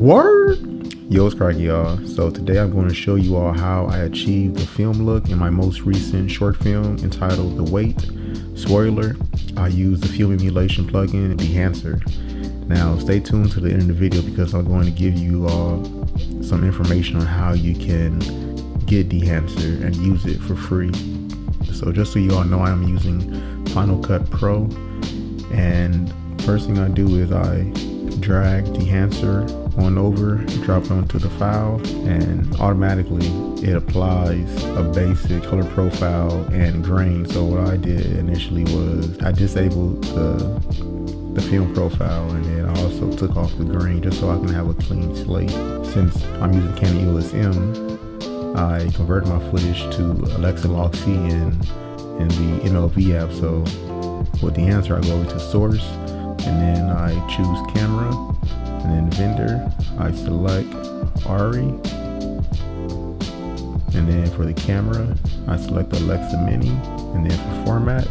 Word! Yo, it's cracking, y'all. So today I'm going to show you all how I achieved the film look in my most recent short film entitled The Wait. Spoiler, I used the film emulation plugin, DEHANCER. Now stay tuned to the end of the video because I'm going to give you all some information on how you can get DEHANCER and use it for free. So just so you all know, I'm using Final Cut Pro, and first thing I do is I drag DEHANCER on over, drop it onto the file, and automatically it applies a basic color profile and grain. So what I did initially was I disabled the film profile, and then I also took off the grain just so I can have a clean slate. Since I'm using CANON EOS M, I converted my footage to Alexa Log C in the MLV app. So with DEHANCER, I go over to source, and then I choose camera, and then vendor, I select ARRI, and then for the camera, I select Alexa Mini, and then for format,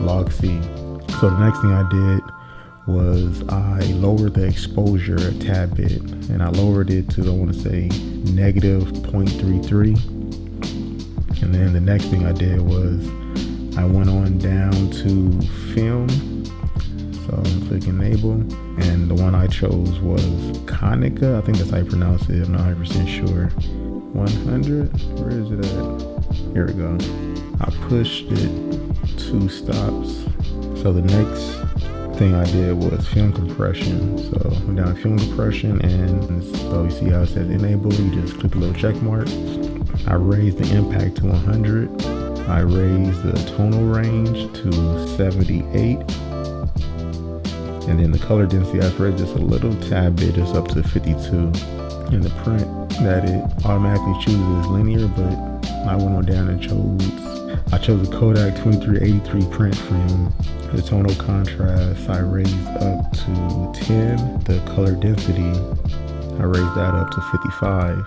Log C. So the next thing I did was I lowered the exposure a tad bit, and I lowered it to, I want to say, -0.33. And then the next thing I did was I went on down to film. So I'm click enable, and the one I chose was Konica. I think that's how you pronounce it. I'm not 100% sure. 100, where is it at? Here we go. I pushed it 2 stops. So the next thing I did was film compression. So I went down to film compression, and so you see how it says enable. You just click the little check mark. I raised the impact to 100. I raised the tonal range to 78. And then the color density I raised just a little tad bit, just up to 52. And the print that it automatically chooses is linear, but I went on down and chose the Kodak 2383 print film. The tonal contrast I raised up to 10. The color density I raised that up to 55.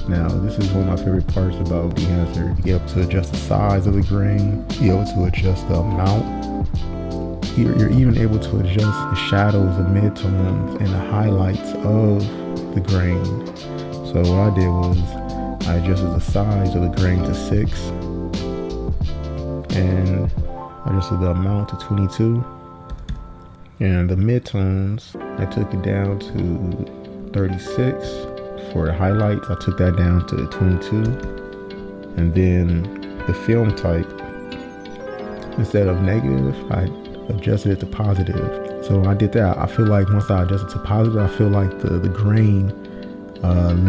Now this is one of my favorite parts about DEHANCER. You get able to adjust the size of the grain, you're able to adjust the amount. You're even able to adjust the shadows, the midtones, and the highlights of the grain. So what I did was I adjusted the size of the grain to 6, and I adjusted the amount to 22, and the midtones I took it down to 36. For the highlights I took that down to 22, and then the film type, instead of negative, I adjusted it to positive. So when I did that, I feel like once I adjusted to positive, I feel like the grain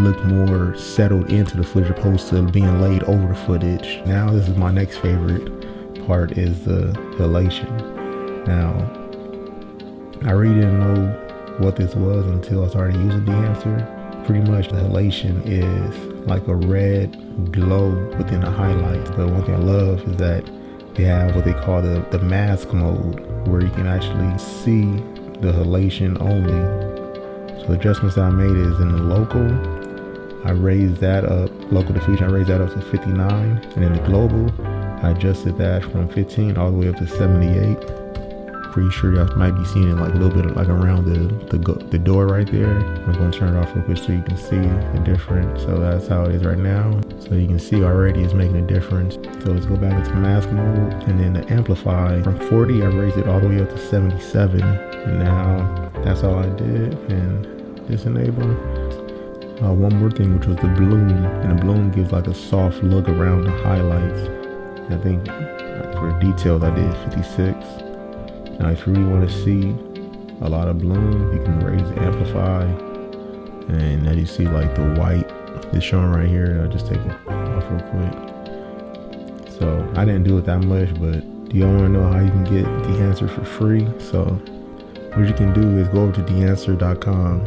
looked more settled into the footage opposed to being laid over the footage. Now this is my next favorite part, is the halation. Now I really didn't know what this was until I started using DEHANCER. Pretty much the halation is like a red glow within the highlights. But one thing I love is that they have what they call the mask mode, where you can actually see the halation only. So the adjustments that I made is in the local, I raised that up, local diffusion, I raised that up to 59. And in the global, I adjusted that from 15 all the way up to 78. Pretty sure y'all might be seeing it like a little bit like around the door right there. I'm going to turn it off real quick so you can see the difference. So that's how it is right now. So you can see already it's making a difference. So let's go back into mask mode, and then the amplify from 40, I raised it all the way up to 77. And now that's all I did, and disable. One more thing, which was the bloom, and the bloom gives like a soft look around the highlights. I think for details I did 56. Now if you really want to see a lot of bloom, you can raise the amplify, and as you see, like the white is showing right here. I'll just take it off real quick. So I didn't do it that much, but do y'all want to know how you can get DEHANCER for free? So what you can do is go over to dehancer.com,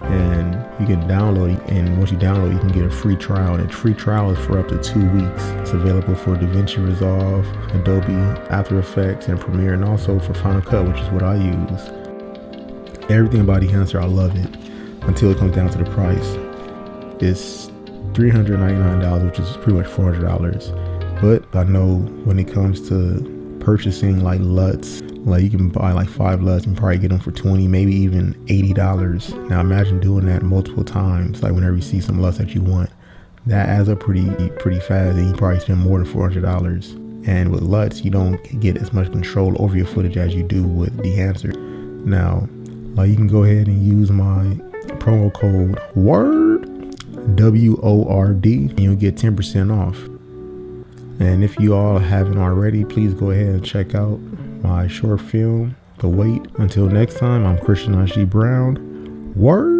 and you can download it, and once you download, you can get a free trial, and a free trial is for up to 2 weeks. It's available for DaVinci Resolve, Adobe After Effects, and Premiere, and also for Final Cut, which is what I use. Everything about DEHANCER, I love it, until it comes down to the price. It's $399, which is pretty much $400. But I know when it comes to purchasing like LUTs, Like you can buy like 5 LUTs and probably get them for $20, maybe even $80. Now imagine doing that multiple times. Like whenever you see some LUTs that you want, that adds up pretty fast, and you probably spend more than $400. And with LUTs, you don't get as much control over your footage as you do with DEHANCER. Now, like you can go ahead and use my promo code WORD, WORD, and you'll get 10% off. And if you all haven't already, please go ahead and check out my short film, The Wait. Until next time, I'm Christian I.G. Brown. Word.